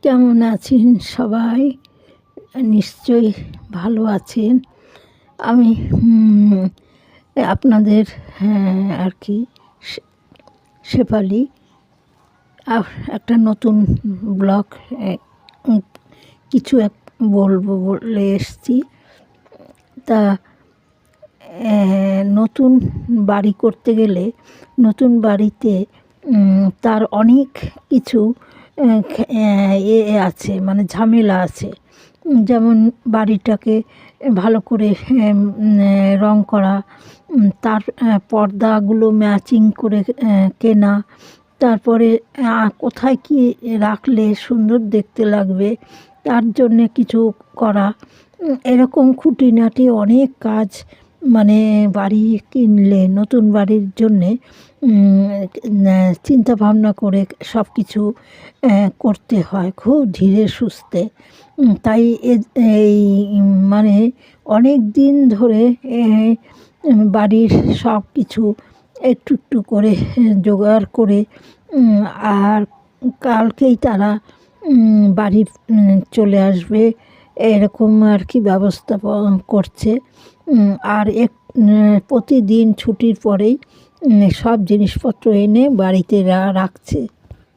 কেমন আছেন সবাই? নিশ্চয়ই ভালো আছেন। আমি আপনাদের আর কি শে শেফালি একটা নতুন ব্লগ কিছু বলবো বলে এসেছি। তা নতুন বাড়ি করতে গেলে নতুন বাড়িতে তার অনেক কিছু আছে, মানে ঝামেলা আছে। যেমন বাড়িটাকে ভালো করে রং করা, তার পর্দাগুলো ম্যাচিং করে কেনা, তারপরে কোথায় কী রাখলে সুন্দর দেখতে লাগবে তার জন্যে কিছু করা। এরকম খুঁটিনাটি অনেক কাজ, মানে বাড়ি কিনলে নতুন বাড়ির জন্যে চিন্তা ভাবনা করে সব কিছু করতে হয় খুব ধীরে সুস্থে। তাই এই মানে অনেক দিন ধরে বাড়ির সব কিছু একটু একটু করে জোগাড় করে, আর কালকেই তারা বাড়ি চলে আসবে এরকম আর কি ব্যবস্থা করছে। আর প্রতিদিন ছুটির পরেই সব জিনিসপত্র এনে বাড়িতে রাখছে।